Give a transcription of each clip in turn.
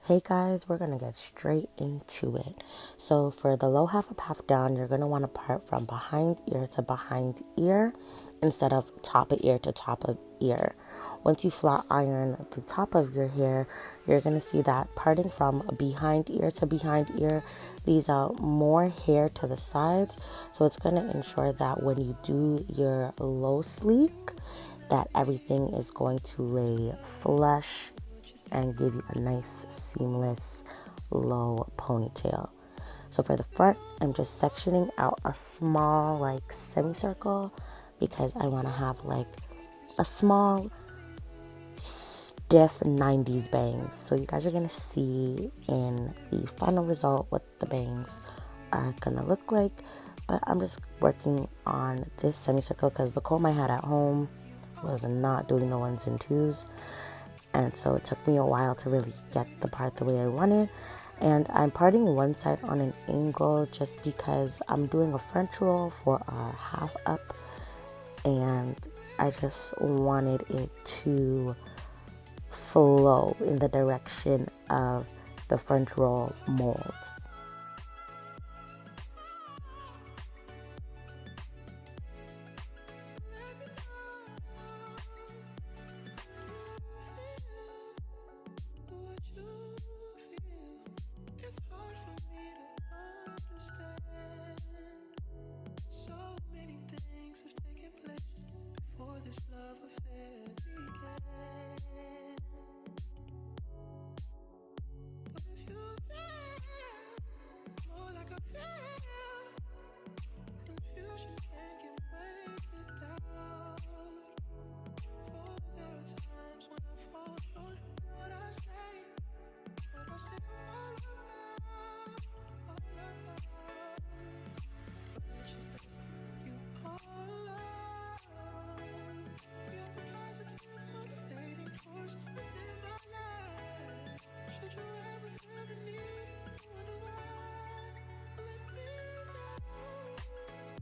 Okay guys, we're going to get straight into it. So for the low half up, half down, you're going to want to part from behind ear to behind ear instead of top of ear to top of ear. Once you flat iron the top of your hair, you're going to see that parting from behind ear to behind ear leaves out more hair to the sides. So it's going to ensure that when you do your low sleek, that everything is going to lay flush and give you a nice seamless low ponytail. So for the front, I'm just sectioning out a small like semicircle because I want to have like a small stiff 90s bangs. So you guys are going to see in the final result what the bangs are going to look like. But I'm just working on this semicircle because the comb I had at home was not doing the ones and twos. And so it took me a while to really get the part the way I wanted. And I'm parting one side on an angle just because I'm doing a French roll for our half up. And I just wanted it to flow in the direction of the French roll mold.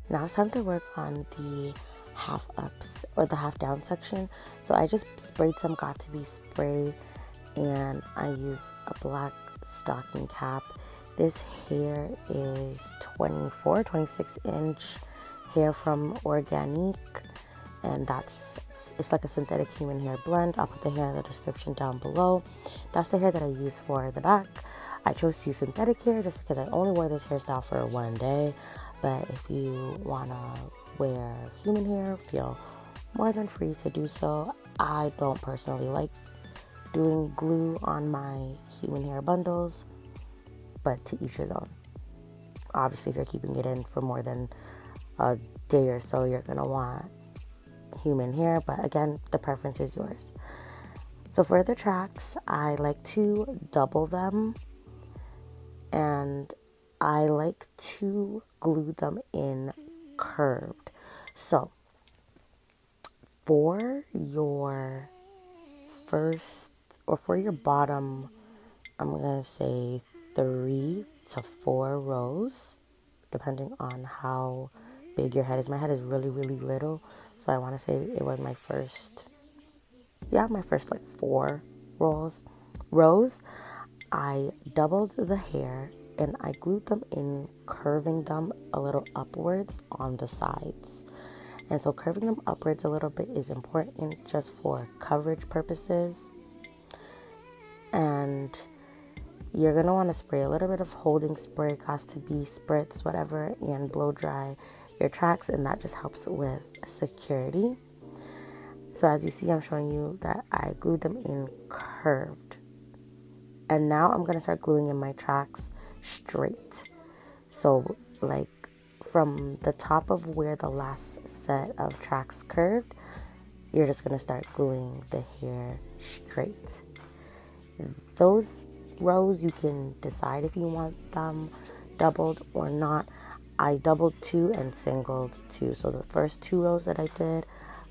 Now it's time to work on the half ups or the half down section. So I just sprayed some Got To Be spray and I use a black stocking cap. This hair is 26 inch hair from Organique, and it's like a synthetic human hair blend. I'll put the hair in the description down below. That's the hair that I use for the back. I chose to use synthetic hair just because I only wore this hairstyle for one day. But if you want to wear human hair, feel more than free to do so. I don't personally like doing glue on my human hair bundles, but to each his own. Obviously, if you're keeping it in for more than a day or so, you're going to want human hair. But again, the preference is yours. So for the tracks, I like to double them, and I like to glue them in curved. So for your first or for your bottom, I'm going to say 3 to 4 rows, depending on how big your head is. My head is really, really little, so I want to say it was my first like 4 rows. I doubled the hair and I glued them in, curving them a little upwards on the sides. And so curving them upwards a little bit is important just for coverage purposes. And you're going to want to spray a little bit of holding spray, Got To Be spritz, whatever, and blow dry your tracks, and that just helps with security. So as you see, I'm showing you that I glued them in curved. And now I'm going to start gluing in my tracks straight. So like from the top of where the last set of tracks curved, you're just going to start gluing the hair straight. Those rows, you can decide if you want them doubled or not. I doubled 2 and singled 2. So the first 2 rows that I did,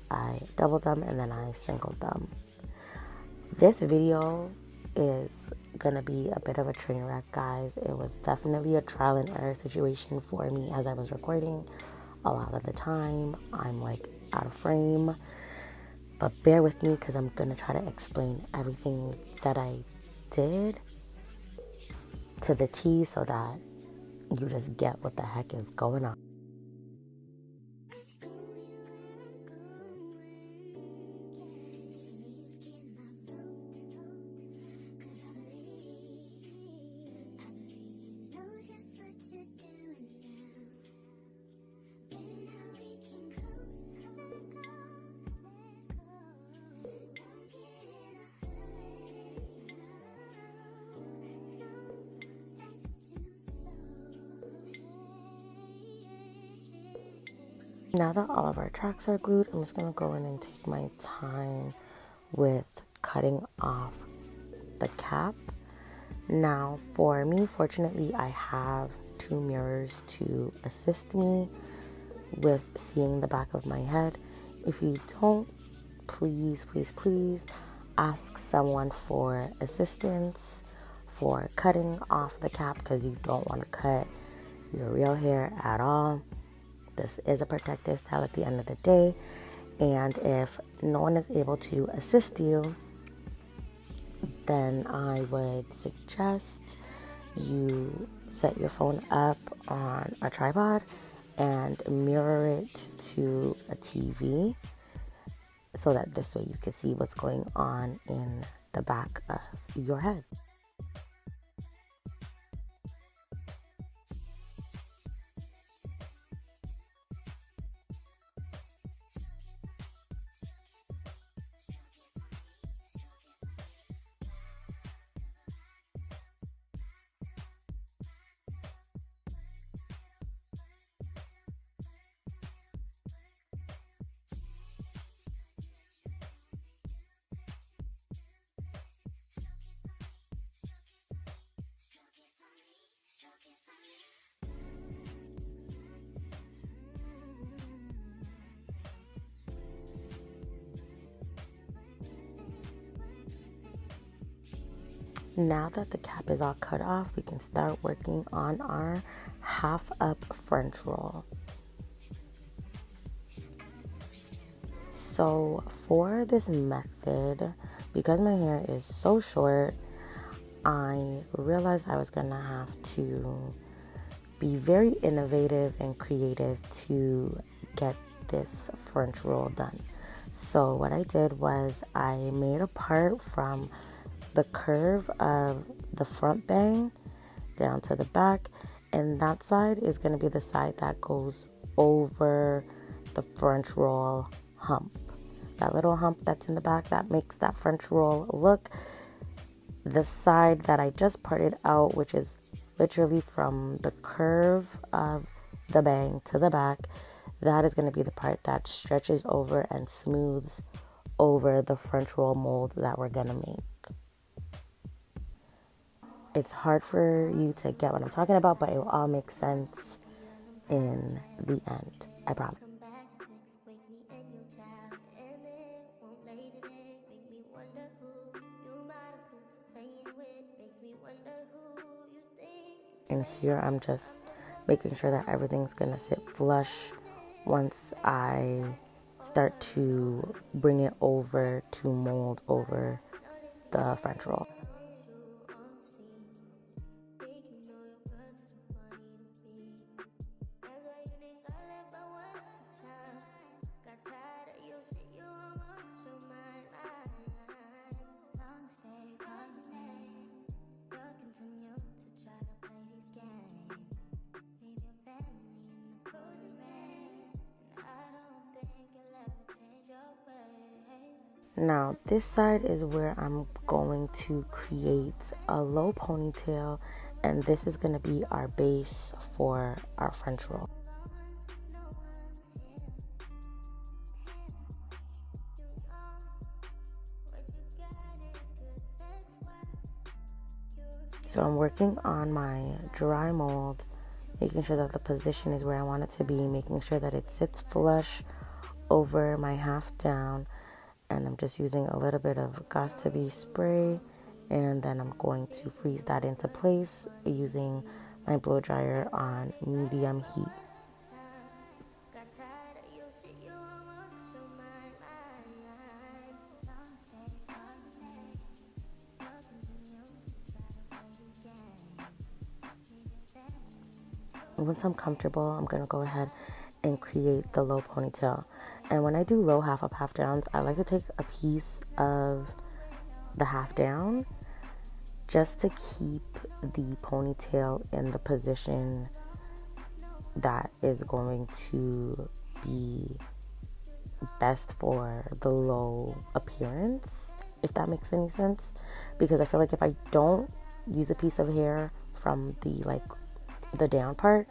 I doubled them and then I singled them. This video is gonna be a bit of a train wreck, guys. It was definitely a trial and error situation for me as I was recording. A lot of the time I'm like out of frame, but bear with me because I'm gonna try to explain everything that I did to the T so that you just get what the heck is going on. Now that all of our tracks are glued, I'm just going to go in and take my time with cutting off the cap. Now for me, fortunately, I have two mirrors to assist me with seeing the back of my head. If you don't, please ask someone for assistance for cutting off the cap, because you don't want to cut your real hair at all. This is a protective style at the end of the day, and if no one is able to assist you, then I would suggest you set your phone up on a tripod and mirror it to a TV so that this way you can see what's going on in the back of your head. Now that the cap is all cut off, we can start working on our half up French roll. So for this method, because my hair is so short, I realized I was gonna have to be very innovative and creative to get this French roll done. So what I did was I made a part from the curve of the front bang down to the back, and that side is going to be the side that goes over the French roll hump. That little hump that's in the back that makes that French roll look. The side that I just parted out, which is literally from the curve of the bang to the back, that is going to be the part that stretches over and smooths over the French roll mold that we're going to make. It's hard for you to get what I'm talking about, but it will all make sense in the end, I promise. And here I'm just making sure that everything's gonna sit flush once I start to bring it over to mold over the French roll. Now this side is where I'm going to create a low ponytail, and this is going to be our base for our French roll. So I'm working on my dry mold, making sure that the position is where I want it to be, making sure that it sits flush over my half down, and I'm just using a little bit of Got2b spray, and then I'm going to freeze that into place using my blow dryer on medium heat. once I'm comfortable, I'm gonna go ahead and create the low ponytail. And when I do low half up, half downs, I like to take a piece of the half down just to keep the ponytail in the position that is going to be best for the low appearance, if that makes any sense. Because I feel like if I don't use a piece of hair from the down part,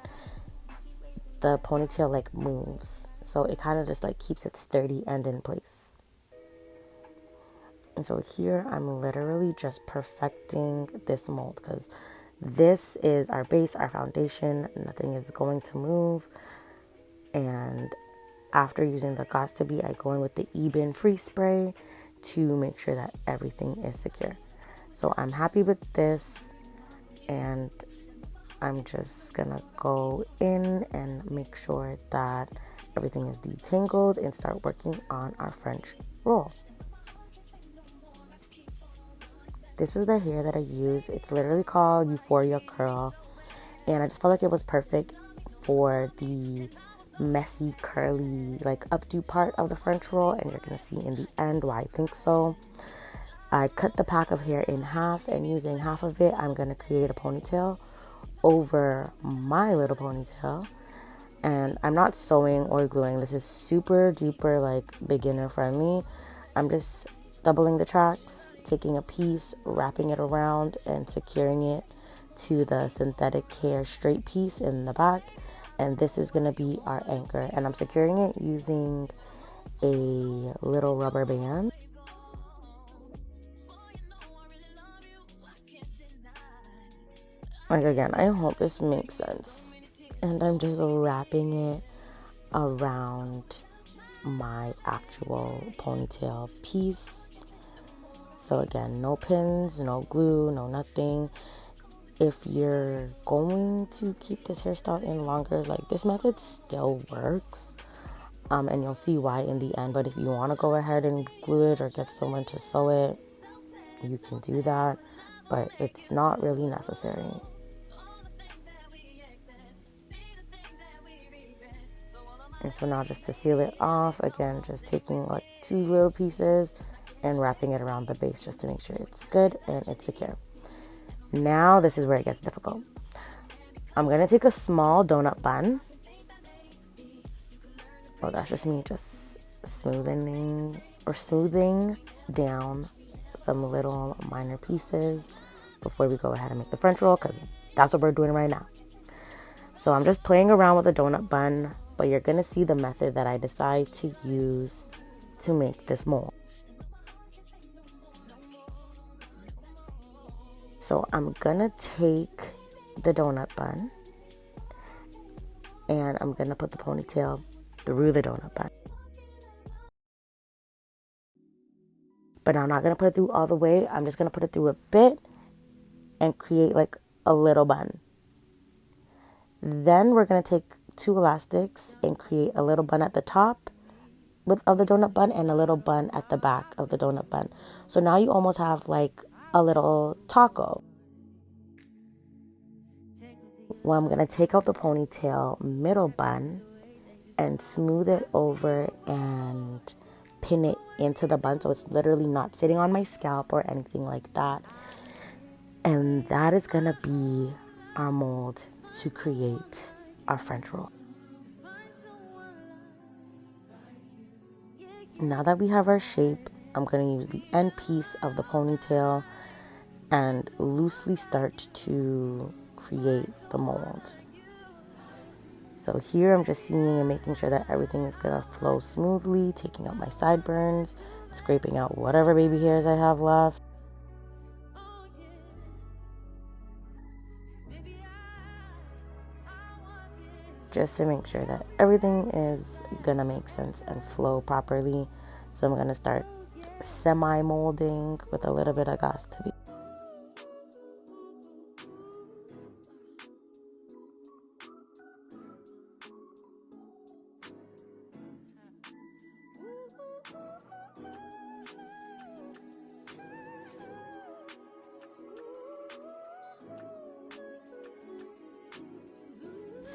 the ponytail like moves, so it kind of just like keeps it sturdy and in place. And so here I'm literally just perfecting this mold, because this is our base, our foundation. Nothing is going to move. And after using the Got2b, I go in with the Eben free spray to make sure that everything is secure. So I'm happy with this, and I'm just gonna go in and make sure that everything is detangled and start working on our French roll. This was the hair that I used. It's literally called Euphoria Curl, and I just felt like it was perfect for the messy, curly, like updo part of the French roll, and you're gonna see in the end why I think so. I cut the pack of hair in half, and using half of it, I'm gonna create a ponytail over my little ponytail. And I'm not sewing or gluing. This is super duper like beginner friendly. I'm just doubling the tracks, taking a piece, wrapping it around, and securing it to the synthetic hair straight piece in the back. And this is gonna be our anchor, and I'm securing it using a little rubber band. Like, again, I hope this makes sense. And I'm just wrapping it around my actual ponytail piece. So again, no pins, no glue, no nothing. If you're going to keep this hairstyle in longer, like, this method still works. And you'll see why in the end. But if you want to go ahead and glue it or get someone to sew it, you can do that. But it's not really necessary. And so now, just to seal it off, again, just taking like 2 little pieces and wrapping it around the base just to make sure it's good and it's secure. Now this is where it gets difficult. I'm going to take a small donut bun. Oh, that's just me just smoothing down some little minor pieces before we go ahead and make the French roll, because that's what we're doing right now. So I'm just playing around with a donut bun, but you're going to see the method that I decide to use to make this mold. So I'm going to take the donut bun and I'm going to put the ponytail through the donut bun. But I'm not going to put it through all the way. I'm just going to put it through a bit and create like a little bun. Then we're going to take 2 elastics and create a little bun at the top of the donut bun and a little bun at the back of the donut bun. So now you almost have like a little taco. Well, I'm going to take out the ponytail middle bun and smooth it over and pin it into the bun, so it's literally not sitting on my scalp or anything like that. And that is going to be our mold to create our French roll. Now that we have our shape, I'm going to use the end piece of the ponytail and loosely start to create the mold. So here I'm just seeing and making sure that everything is going to flow smoothly, taking out my sideburns, scraping out whatever baby hairs I have left. Just to make sure that everything is going to make sense and flow properly. So I'm going to start semi-molding with a little bit of Got2b.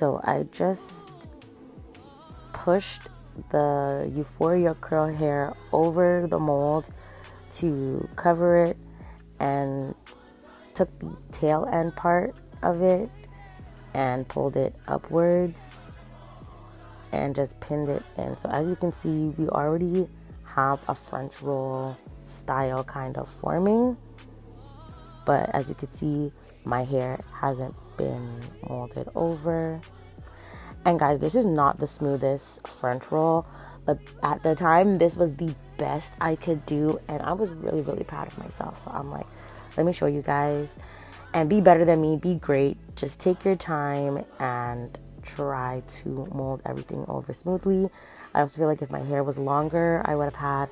So I just pushed the Euphoria curl hair over the mold to cover it, and took the tail end part of it and pulled it upwards and just pinned it in. So as you can see, we already have a French roll style kind of forming, but as you can see, my hair hasn't been molded over. And guys, this is not the smoothest French roll, but at the time, this was the best I could do, and I was really, really proud of myself. So I'm like, let me show you guys, and be better than me, be great. Just take your time and try to mold everything over smoothly. I also feel like if my hair was longer, I would have had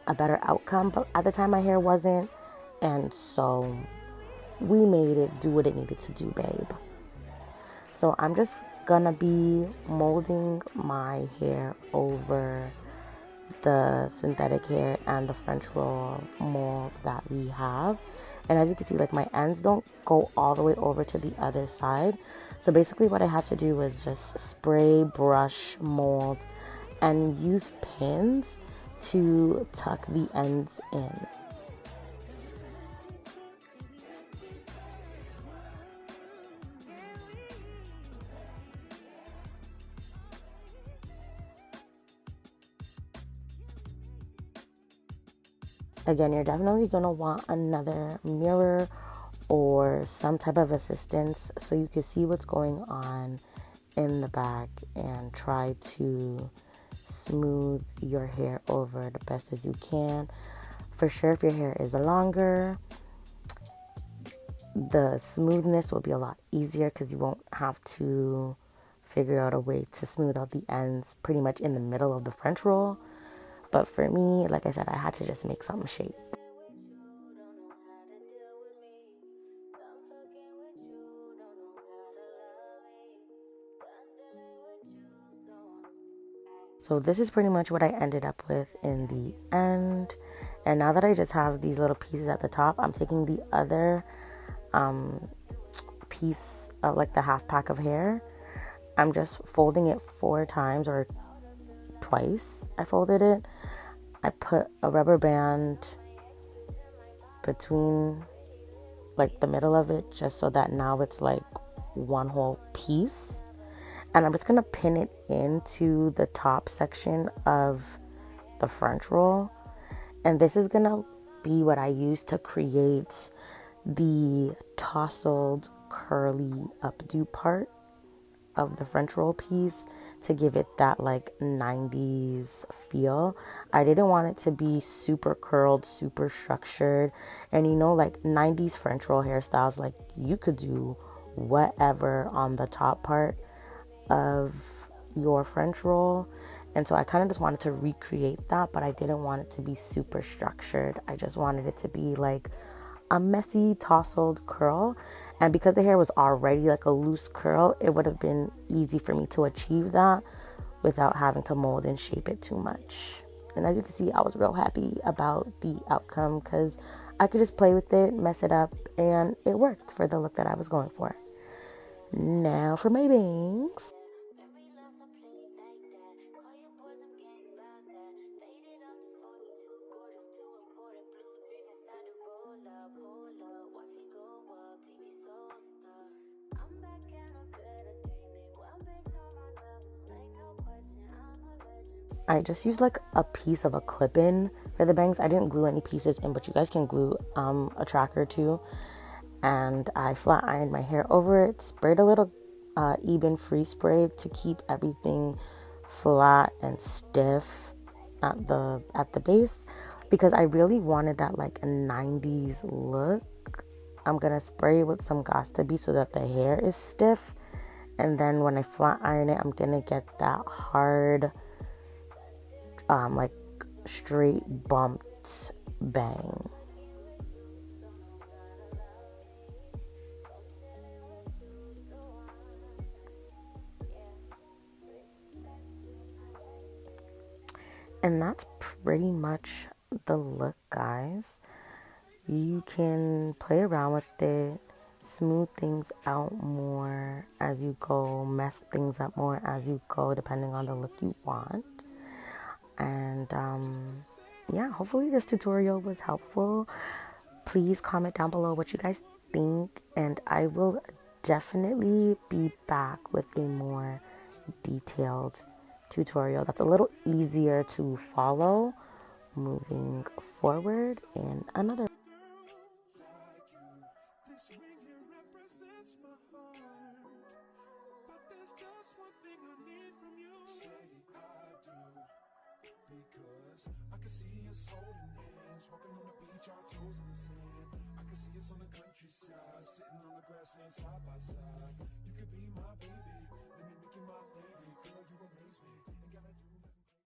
a better outcome, but at the time my hair wasn't, and so we made it do what it needed to do, babe. So I'm just gonna be molding my hair over the synthetic hair and the French roll mold that we have. And as you can see, like, my ends don't go all the way over to the other side. So basically what I had to do was just spray, brush, mold, and use pins to tuck the ends in. Again, you're definitely going to want another mirror or some type of assistance so you can see what's going on in the back and try to smooth your hair over the best as you can. For sure, if your hair is longer, the smoothness will be a lot easier because you won't have to figure out a way to smooth out the ends pretty much in the middle of the French roll. But for me, like I said, I had to just make something shape. So this is pretty much what I ended up with in the end. And now that I just have these little pieces at the top, I'm taking the other piece of, like, the half pack of hair. I'm just folding it 4 times, or twice I folded it. I put a rubber band between, like, the middle of it, just so that now it's like one whole piece. And I'm just gonna pin it into the top section of the French roll. And this is gonna be what I use to create the tousled curly updo part of the French roll piece, to give it that, like, 90s feel. I didn't want it to be super curled, super structured. And you know, like, 90s French roll hairstyles, like, you could do whatever on the top part of your French roll. And so I kind of just wanted to recreate that, but I didn't want it to be super structured. I just wanted it to be like a messy, tousled curl. And because the hair was already like a loose curl, it would have been easy for me to achieve that without having to mold and shape it too much. And as you can see, I was real happy about the outcome because I could just play with it, mess it up, and it worked for the look that I was going for. Now for my bangs. I just used like a piece of a clip-in for the bangs. I didn't glue any pieces in, but you guys can glue a tracker too. And I flat ironed my hair over it, sprayed a little Eben free spray to keep everything flat and stiff at the base, because I really wanted that like a 90s look. I'm gonna spray with some Gostaby so that the hair is stiff, and then when I flat iron it, I'm gonna get that hard like straight bumped bang. And that's pretty much the look, guys. You can play around with it. smooth things out more as you go, mess things up more as you go, depending on the look you want. And yeah, hopefully this tutorial was helpful. Please comment down below what you guys think, and I will definitely be back with a more detailed tutorial that's a little easier to follow moving forward in another. This ring here represents my heart, but there's just one thing I need from you. Say I do, because I can see us holding hands, walking on the beach, our toes in the sand. I can see us on the countryside, sitting on the grassland side by side. You could be my baby, let me make you my lady. Girl, you amaze me, ain't gotta do